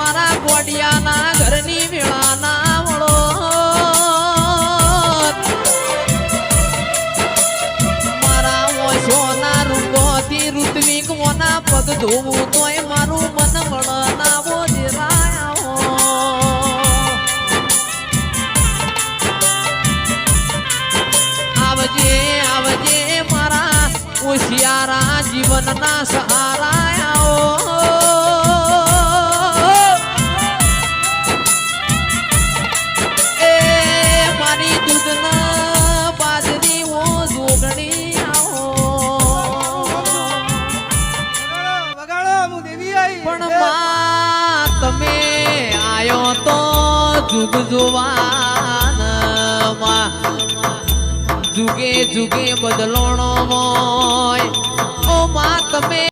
મારા ગોડિયાના ઘરની વેળાના વળો મારા ઓછોના રૂપોથી ઋત્વિક મોના પગ ધોવું તોય મારું મન મળનાવો દેરાયો આવજે આવજે મારા હોશિયારા જીવનના સહારાઓ એ મારી દૂધના બાજરી ઓ જોગણી આવો પણ માં તમે આયો તો જુગ જોવાનમાં જુગે જુગે બદલોણો હોય ઓ માં તમે